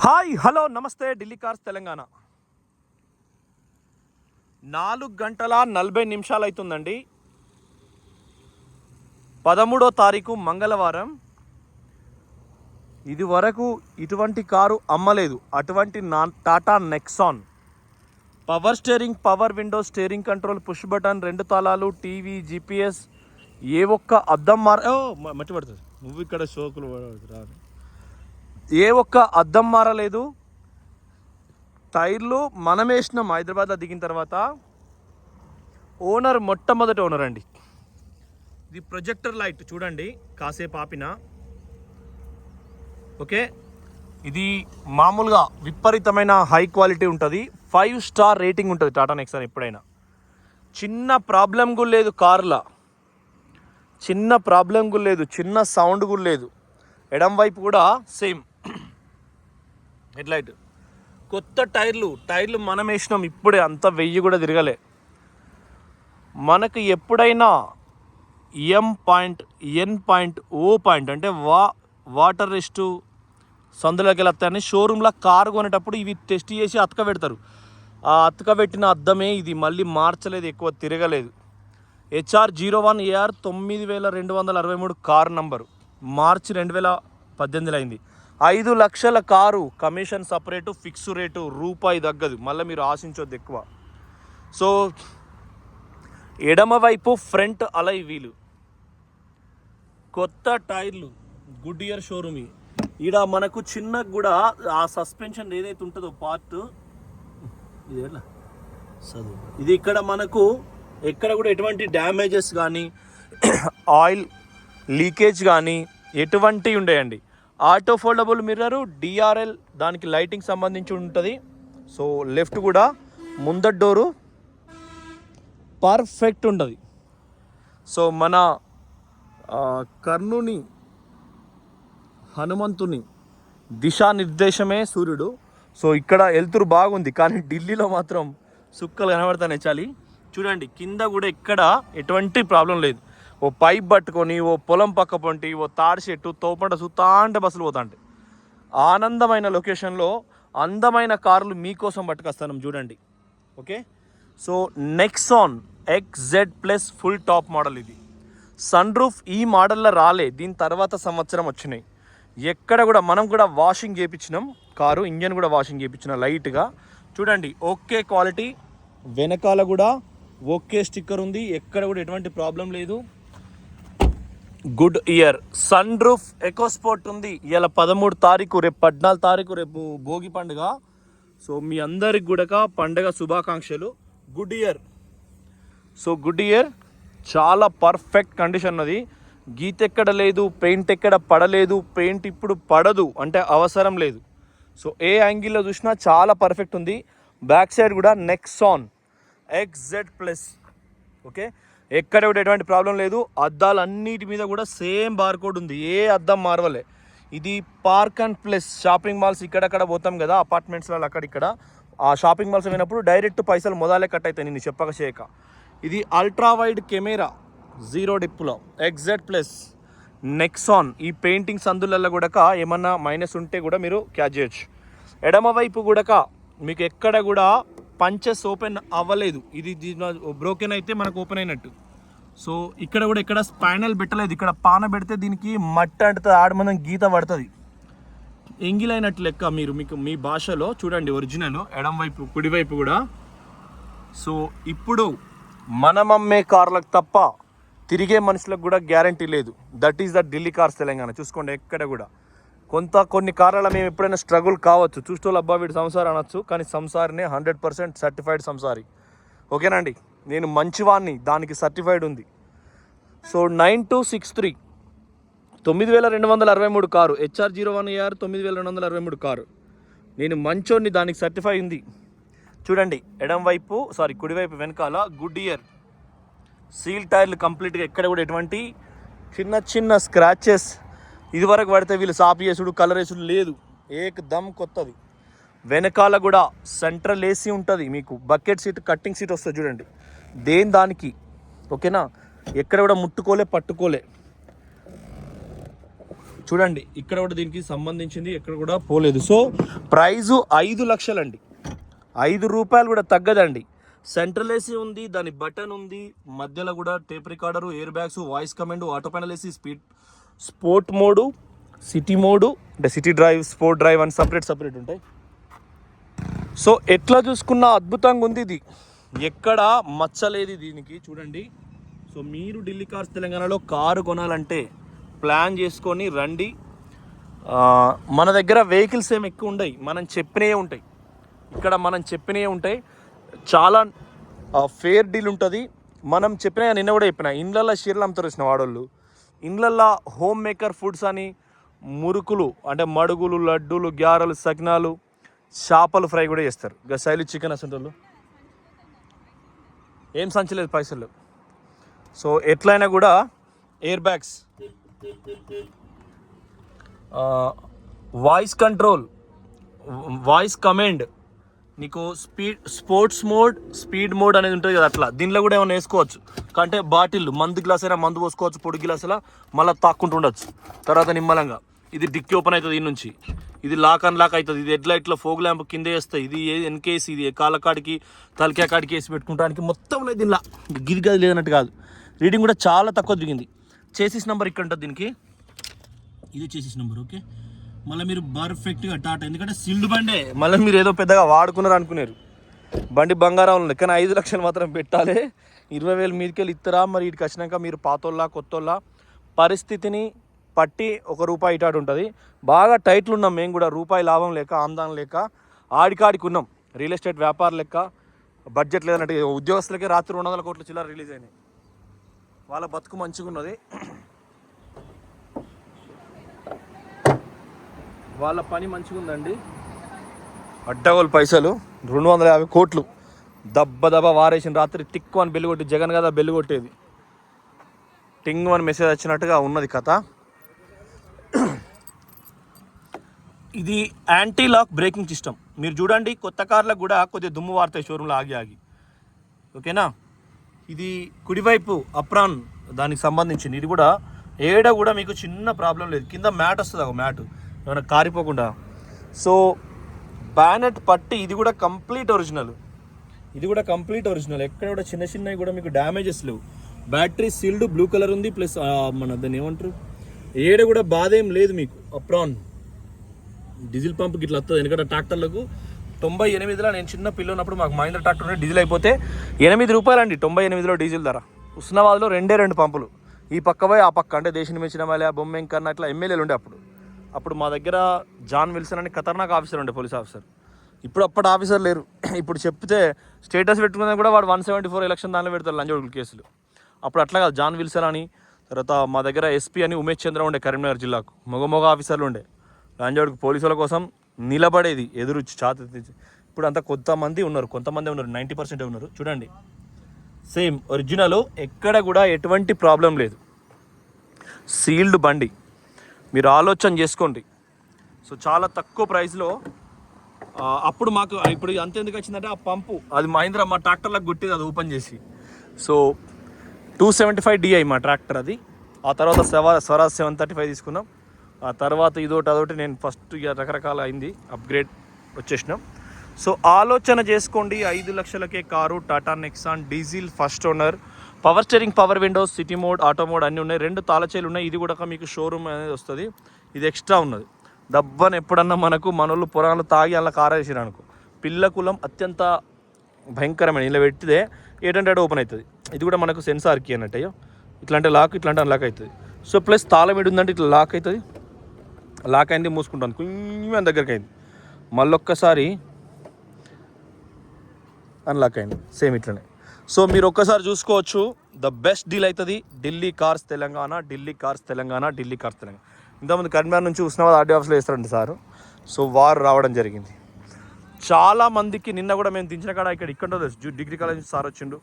Hi hello నమస్తే Delhi cars Telangana. 4 గంటల 40 నిమిషాలు అవుతుందండి. 13వ తారీఖు మంగళవారం. ఇది వరకు ఇటువంటి కారు అమ్మలేదు. అటువంటి Tata Nexon power steering, power window, steering control, push button, 2 తాళాలు, టీవీ, జీపీఎస్, ఏ ఒక్క అద్దం మట్టి పడుతుంది. నువ్వు ఇక్కడ షోకులు రాదు. ఏ ఒక్క అద్దం మారలేదు. టైర్లు మనం వేసినాం హైదరాబాద్లో దిగిన తర్వాత. ఓనర్ మొట్టమొదటి ఓనర్ అండి. ఇది ప్రొజెక్టర్ లైట్ చూడండి, కాసేపు ఆపిన. ఓకే, ఇది మామూలుగా విపరీతమైన హై క్వాలిటీ ఉంటుంది. 5 స్టార్ రేటింగ్ ఉంటుంది టాటా నెక్సాన్. ఎప్పుడైనా చిన్న ప్రాబ్లం కూడా లేదు కార్లో, చిన్న ప్రాబ్లం కూడా లేదు, చిన్న సౌండ్ కూడా లేదు. ఎడం వైపు కూడా సేమ్ హెడ్లైట్. కొత్త టైర్లు మనం వేసినాం ఇప్పుడే, అంత 1000 కూడా తిరగలే. మనకు ఎప్పుడైనా ఎం పాయింట్, ఎన్ పాయింట్, ఓ పాయింట్ అంటే వాటర్ రెస్ట్ సందులోకి వెళ్తాయని షోరూంలో కారు కొనేటప్పుడు ఇవి టెస్ట్ చేసి అతక పెడతారు. ఆ అతక పెట్టిన అద్దమే ఇది, మళ్ళీ మార్చలేదు, ఎక్కువ తిరగలేదు. HR01AR 9263 car number. మార్చి 2018 అయింది. 5 లక్షల car. Commission separate, fix rate, రూపాయి తగ్గదు. మళ్ళీ మీరు ఆశించొద్దు ఎక్కువ. సో ఎడమవైపు ఫ్రంట్ అలై వీలు, కొత్త టైర్లు, గుడ్ ఇయర్ షోరూమ్. ఈడ మనకు చిన్న కూడా ఆ సస్పెన్షన్ ఏదైతే ఉంటుందో పార్ట్, ఇది ఇక్కడ మనకు ఎక్కడ కూడా ఎటువంటి డ్యామేజెస్ కానీ ఆయిల్ లీకేజ్ కానీ ఎటువంటివి ఉండేయండి. ఆటో ఫోల్డబుల్ మిర్రరు, DRL దానికి లైటింగ్ సంబంధించి ఉంటుంది. సో లెఫ్ట్ కూడా ముందటి డోరు పర్ఫెక్ట్ ఉంటుంది. సో మన కర్ణుని హనుమంతుని దిశానిర్దేశమే సూర్యుడు. సో ఇక్కడ వెళ్తురు బాగుంది, కానీ ఢిల్లీలో మాత్రం సుక్కలు కనబడతానే చాలి. చూడండి, కింద కూడా ఎక్కడ ఎటువంటి ప్రాబ్లం లేదు. ఓ పైప్ పట్టుకొని, ఓ పొలం పక్క పొంటి, ఓ తాడి చెట్టు తోపంట చూస్తా అంటే బస్సులు పోతాంటే ఆనందమైన లొకేషన్లో అందమైన కార్లు మీకోసం పట్టుకొస్తాను చూడండి. Okay, so Nexon XZ+ full top model. ఇది సన్ రూఫ్ ఈ మోడల్లో రాలే, దీని తర్వాత సంవత్సరం వచ్చినాయి. ఎక్కడ కూడా మనం కూడా వాషింగ్ చేయించినాం కారు, ఇంజన్ కూడా వాషింగ్ చేయించిన లైట్గా. చూడండి, ఓకే క్వాలిటీ. వెనకాల కూడా ఓకే స్టిక్కర్ ఉంది, ఎక్కడ కూడా ఎటువంటి ప్రాబ్లం లేదు. Good year. Sun roof EcoSport ఉంది. ఇలా 13 తారీఖు, రేపు 14 తారీఖు, రేపు భోగి పండుగ. సో మీ అందరికి కూడా పండుగ శుభాకాంక్షలు. Good year. So good year చాలా పర్ఫెక్ట్ కండిషన్ ఉన్నది. గీత ఎక్కడ లేదు, పెయింట్ ఎక్కడ పడలేదు, పెయింట్ ఇప్పుడు పడదు అంటే అవసరం లేదు. సో ఏ యాంగిల్లో చూసినా చాలా పర్ఫెక్ట్ ఉంది. బ్యాక్ సైడ్ కూడా నెక్సాన్ XZ+. ఓకే, ఎక్కడ కూడా ఎటువంటి ప్రాబ్లం లేదు. అద్దాలు అన్నిటి మీద కూడా సేమ్ బార్కోడ్ ఉంది, ఏ అద్దం మార్వలే. ఇది park and plus shopping malls ఇక్కడక్కడ పోతాం కదా, అపార్ట్మెంట్స్లలో అక్కడిక్కడ. ఆ షాపింగ్ మాల్స్ పోయినప్పుడు డైరెక్ట్ పైసలు మొదలే కట్ అవుతాయి నేను చెప్పక చేయక. ఇది ultra wide camera 0 డిప్పులో XZ+ Nexon. ఈ పెయింటింగ్ సందులలో కూడా ఏమన్నా మైనస్ ఉంటే కూడా మీరు క్యాచ్ చేయొచ్చు. ఎడమ వైపు కూడా మీకు ఎక్కడ కూడా పంచెస్ ఓపెన్ అవ్వలేదు. ఇది బ్రోకెన్ అయితే మనకు ఓపెన్ అయినట్టు. సో ఇక్కడ కూడా ఎక్కడ స్పైనల్ పెట్టలేదు. ఇక్కడ పాన పెడితే దీనికి మట్టి అంటుతుంది, ఆడమనం గీత పడుతుంది, ఎంగిలైనట్టు లెక్క. మీకు మీ భాషలో చూడండి ఒరిజినల్. ఎడం వైపు, కుడివైపు కూడా. సో ఇప్పుడు మనం అమ్మే కార్లకు తప్ప తిరిగే మనుషులకు కూడా గ్యారంటీ లేదు. That is the Delhi cars Telangana. చూసుకోండి, ఎక్కడ కూడా కొన్ని కార్లలో మేము ఎప్పుడైనా స్ట్రగుల్ కావచ్చు, చూస్తూ అబ్బా వీడు సంసారి అనొచ్చు, కానీ సంసారినే 100% సర్టిఫైడ్ సంసారి. ఓకేనండి, నేను మంచివాడిని, దానికి సర్టిఫైడ్ ఉంది. So 9263 9263 car, HR01AR 9263 car. నేను మంచోడిని, దానికి సర్టిఫై ఉంది. చూడండి, ఎడం వైపు కుడివైపు వెనకాల గుడ్ ఇయర్. సీల్ టైర్లు కంప్లీట్గా, ఎక్కడ కూడా ఎటువంటి చిన్న స్క్రాచెస్ ఇదివరకు పడితే వీళ్ళు సాఫ్ చేసుడు, కలర్ వేసుడు లేదు, ఏకదమ్ కొత్తది. వెనకాల కూడా సెంట్రల్ AC ఉంటుంది మీకు. బకెట్ సీట్, కట్టింగ్ సీట్ వస్తుంది చూడండి, దేని దానికి. ఓకేనా, ఎక్కడ కూడా ముట్టుకోలే, పట్టుకోలే. చూడండి ఇక్కడ కూడా దీనికి సంబంధించింది ఎక్కడ కూడా పోలేదు. సో ప్రైజు 5 లక్షలండి, 5 రూపాయలు కూడా తగ్గదండి. సెంట్రల్ ఏసీ ఉంది, దాని బటన్ ఉంది, మధ్యలో కూడా tape recorder, air bags, voice command, auto panel AC, sport mode, city mode, అంటే సిటీ డ్రైవ్, స్పోర్ట్ డ్రైవ్ అని సపరేట్ ఉంటాయి. సో ఎట్లా చూసుకున్నా అద్భుతంగా ఉంది ఇది, ఎక్కడ మచ్చలేదు దీనికి. చూడండి, సో మీరు ఢిల్లీ కార్స్ తెలంగాణలో కారు కొనాలంటే ప్లాన్ చేసుకొని రండి. మన దగ్గర వెహికల్స్ ఏమి ఎక్కువ ఉండవు, మనం చెప్పినవే ఉంటాయి. ఇక్కడ మనం చెప్పినవే ఉంటాయి, చాలా ఫేర్ డీల్ ఉంటుంది. మనం చెప్పిన నిన్న కూడా చెప్పిన, ఇండ్లల్లో చీరలు అమ్ముతారు వచ్చిన వాడోళ్ళు, ఇండ్లల్లో హోమ్ మేకర్ ఫుడ్స్ అని మురుకులు అంటే మడుగులు, లడ్డూలు, గ్యారెలు, సకినాలు, చేపలు ఫ్రై కూడా చేస్తారు. ఇంకా శైలి చికెన్ అసలు ఏం సంచలేదు పైసలు. సో ఎట్లయినా కూడా air bags, voice control, voice command, నీకు స్పోర్ట్స్ మోడ్, స్పీడ్ మోడ్ అనేది ఉంటుంది కదా, అట్లా దీనిలో కూడా ఏమైనా వేసుకోవచ్చు. అంటే బాటిల్, మందు గ్లాస్ అయినా మందు పోసుకోవచ్చు, పొడి గ్లాస్ అలా మళ్ళీ తాక్కుంటూ ఉండొచ్చు. తర్వాత నిమ్మలంగా ఇది డిక్కీ ఓపెన్ అవుతుంది, దీని నుంచి ఇది లాక్ అన్లాక్ అవుతుంది. ఇది హెడ్లైట్లో ఫోగ్ ల్యాంప్ కింద వేస్తాయి. ఇది ఎన్కేసి, ఇది కాళ్ళ కాడికి తలకాయ కాడికి వేసి పెట్టుకుంటానికి మొత్తం లేదు. దీనిలా గిది గది లేదన్నట్టు కాదు. రీడింగ్ కూడా చాలా తక్కువ దిగింది. చేసిస్ నెంబర్ ఇక్కడ ఉంటుంది దీనికి, ఇది చేసిస్ నెంబర్. ఓకే, మళ్ళీ మీరు పర్ఫెక్ట్గా టాటా, ఎందుకంటే సిల్డ్ బండే, మళ్ళీ మీరు ఏదో పెద్దగా వాడుకున్నారు అనుకున్నారు. బండి బంగారం ఉంది, కానీ 5 లక్షలు మాత్రం పెట్టాలి. 20,000 మీదకి వెళ్ళి ఇస్తారా మరి? ఇటుకి వచ్చినాక మీరు పాతోళ్ళ కొత్తోళ్ళ పరిస్థితిని పట్టి ₹1 ఇటాడు ఉంటుంది. బాగా టైట్లు ఉన్నాం మేము కూడా, రూపాయి లాభం లేక, ఆందానం లేక ఆడికాడికి ఉన్నాం. రియల్ ఎస్టేట్ వ్యాపారం లెక్క బడ్జెట్ లేదన్నట్టు. ఉద్యోగస్తులకే రాత్రి 200 కోట్ల చిల్లర రిలీజ్ అయినాయి. వాళ్ళ బతుకు మంచిగా ఉన్నది, వాళ్ళ పని మంచిగా ఉందండి. అడ్డగోలు పైసలు 250 కోట్లు దెబ్బ వారేసిన. రాత్రి టిక్ అని బెల్లు కొట్టి, జగన్ కదా బెల్లు కొట్టేది, టింగ్ అని మెసేజ్ వచ్చినట్టుగా ఉన్నది కథ. ఇది యాంటీ లాక్ బ్రేకింగ్ సిస్టమ్. మీరు చూడండి, కొత్త కార్లకు కూడా కొద్దిగా దుమ్ము వారుతాయి షోరూంలో ఆగి. ఓకేనా, ఇది కుడివైపు అప్రాన్ దానికి సంబంధించింది. ఇది కూడా ఏడ కూడా మీకు చిన్న ప్రాబ్లం లేదు. కింద మ్యాట్ వస్తుంది, ఒక మ్యాట్ ఏమైనా కారిపోకుండా. సో బ్యానెట్ పట్టి ఇది కూడా కంప్లీట్ ఒరిజినల్, ఎక్కడ కూడా చిన్నవి కూడా మీకు డ్యామేజెస్ లేవు. బ్యాటరీ సీల్డ్ బ్లూ కలర్ ఉంది, ప్లస్ మన దాన్ని ఏమంటారు, ఏడ కూడా బాధ ఏం లేదు మీకు. అప్రాన్ డీజిల్ పంప్కి ఇట్లా వస్తుంది. ఎందుకంటే ట్రాక్టర్లకు 98లో నేను చిన్న పిల్ల ఉన్నప్పుడు మాకు మహీంద్రా ట్రాక్టర్ డీజిల్ అయిపోతే ₹8 అండి. 98లో డీజిల్ ధర. హుస్నాబాద్లో 2 పంపులు, ఈ పక్క పోయి ఆ పక్క, అంటే దేశం మించిన మళ్ళీ బొమ్మెంకన్నా ఇట్లా ఎమ్మెల్యేలు ఉండే. అప్పుడు మా దగ్గర జాన్ విల్సన్ అని ఖతర్నాక్ ఆఫీసర్ ఉండే, పోలీస్ ఆఫీసర్. అప్పటి ఆఫీసర్ లేరు. ఇప్పుడు చెప్తే స్టేటస్ పెట్టుకున్నా కూడా వాడు 174 ఎలక్షన్ దానిలో పెడతారు, లంజోడుకుల కేసులు. అప్పుడు అట్లా కాదు, జాన్ విల్సన్ అని. తర్వాత మా దగ్గర ఎస్పీ అని ఉమేష్ చంద్ర ఉండే, కరీంనగర్ జిల్లాకు. మగ ఆఫీసర్లు ఉండే, లంజోడుకు పోలీసుల కోసం నిలబడేది, ఎదురు ఛాతి. ఇప్పుడు అంతా కొంతమంది ఉన్నారు, 90% ఉన్నారు. చూడండి, సేమ్ ఒరిజినల్, ఎక్కడ కూడా ఎటువంటి ప్రాబ్లం లేదు. సీల్డ్ బండి, మీరు ఆలోచన చేసుకోండి. సో చాలా తక్కువ ప్రైస్లో. అప్పుడు మాకు ఇప్పుడు అంతెందుకు వచ్చిందంటే, ఆ పంపు అది మహీంద్రా మా ట్రాక్టర్లకు కొట్టేది, అది ఓపెన్ చేసి. సో 275 DI మా ట్రాక్టర్ అది. ఆ తర్వాత స్వరాజ్ 735 తీసుకున్నాం. ఆ తర్వాత అదొకటి నేను ఫస్ట్ ఇక రకరకాల అయింది, అప్గ్రేడ్ వచ్చేసినాం. సో ఆలోచన చేసుకోండి, 5 లక్షలకే car, Tata Nexon diesel, first owner, power steering, power windows, city mode, auto mode అన్నీ ఉన్నాయి. 2 తాళచేలు ఉన్నాయి. ఇది కూడా మీకు షోరూమ్ అనేది వస్తుంది, ఇది ఎక్స్ట్రా ఉన్నది. దబ్బని ఎప్పుడన్నా మనోళ్ళు పురాణాలు తాగి అలా కారేసారు అనుకో, పిల్ల కులం అత్యంత భయంకరమైన, ఇలా పెట్టితే 800 ఓపెన్ అవుతుంది. ఇది కూడా మనకు సెన్సార్ కీ అన్నట్టు, ఇట్లాంటి లాక్, ఇట్లాంటి అన్లాక్ అవుతుంది. సో ప్లస్ తాళం ఉందంటే ఇట్లా లాక్ అవుతుంది, లాక్ అయింది, మూసుకుంటాను, కొంచెం దగ్గరికి అయింది, మళ్ళొక్కసారి అన్లాక్ అయింది, సేమ్ ఇట్లనే. సో మీరు ఒక్కసారి చూసుకోవచ్చు, ద బెస్ట్ డీల్ అవుతుంది. ఢిల్లీ కార్స్ తెలంగాణ. ఇంతకుముందు కరీంనగర్ నుంచి హుస్నాబాద్ ఆర్డీ ఆఫీస్లో వేస్తారండి సారు. సో వారు రావడం జరిగింది. చాలామందికి నిన్న కూడా మేము దించిన కాడ ఇక్కడ డిగ్రీ కాలేజ్ నుంచి సార్ వచ్చిండు.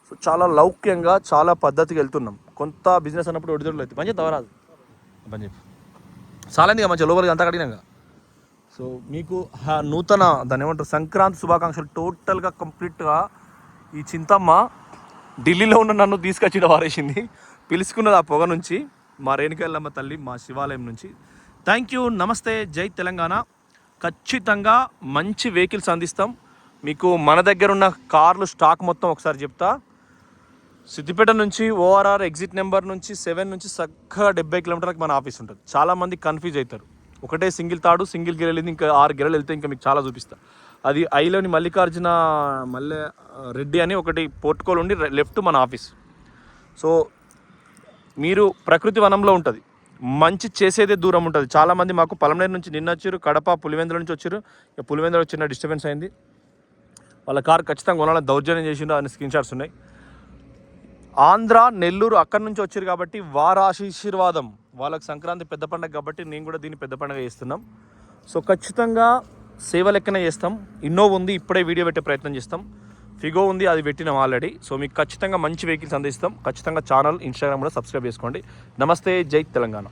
సో చాలా లౌక్యంగా, చాలా పద్ధతిగా వెళ్తున్నాం. కొంత బిజినెస్ అన్నప్పుడు ఒడిదొడులు అవుతుంది, మంచి తవరాదు పని చెప్పి చాలాంది మంచిగా లోపలికి అంతా కడిగినాక. సో మీకు నూతన దాన్ని ఏమంటారు, సంక్రాంతి శుభాకాంక్షలు. టోటల్గా కంప్లీట్గా ఈ చింతమ్మ ఢిల్లీలో ఉన్న నన్ను తీసుకొచ్చి వారేసింది, పిలుచుకున్నది ఆ పొగ నుంచి. మా రేణుకెళ్ళమ్మ తల్లి మా శివాలయం నుంచి. థ్యాంక్ యూ, నమస్తే, జై తెలంగాణ. ఖచ్చితంగా మంచి వెహికల్స్ అందిస్తాం మీకు. మన దగ్గర ఉన్న కార్లు స్టాక్ మొత్తం ఒకసారి చెప్తా. సిద్దిపేట నుంచి ఓఆర్ఆర్ ఎగ్జిట్ నెంబర్ నుంచి 7 నుంచి చక్కగా 70 కిలోమీటర్లకు మన ఆఫీస్ ఉంటుంది. చాలామంది కన్ఫ్యూజ్ అవుతారు, ఒకటే సింగిల్ తాడు సింగిల్ గిరెలు వెళ్ళింది, ఇంకా 6 గిరెలు వెళ్తే ఇంకా మీకు చాలా చూపిస్తా. అది ఐలోని మల్లికార్జున రెడ్డి అని ఒకటి పోర్టుకోల్ ఉండి లెఫ్ట్ మన ఆఫీస్. సో మీరు ప్రకృతి వనంలో ఉంటుంది, మంచి చేసేదే దూరం ఉంటుంది. చాలామంది మాకు పలమనేరు నుంచి నిన్న వచ్చారు, కడప పులివెందుల నుంచి వచ్చారు. పులివెందుల చిన్న డిస్టర్బెన్స్ అయింది, వాళ్ళ కారు ఖచ్చితంగా కొనాలని దౌర్జన్యం చేసిండ్రు అని స్క్రీన్ షాట్స్ ఉన్నాయి. ఆంధ్ర నెల్లూరు అక్కడి నుంచి వచ్చారు కాబట్టి వారి ఆశీర్వాదం, వాళ్ళకి సంక్రాంతి పెద్ద పండుగ కాబట్టి నేను కూడా దీన్ని పెద్ద పండుగ చేస్తున్నాం. సో ఖచ్చితంగా సేవ లెక్కనే చేస్తాం. ఇన్నోవా ఉంది, ఇప్పుడే వీడియో పెట్టే ప్రయత్నం చేస్తాం. ఫిగో ఉంది, అది పెట్టినాం ఆల్రెడీ. సో మీకు ఖచ్చితంగా మంచి వెహికల్స్ అందిస్తాం. ఖచ్చితంగా ఛానల్ ఇన్స్టాగ్రామ్ కూడా సబ్స్క్రైబ్ చేసుకోండి. నమస్తే, జై తెలంగాణ.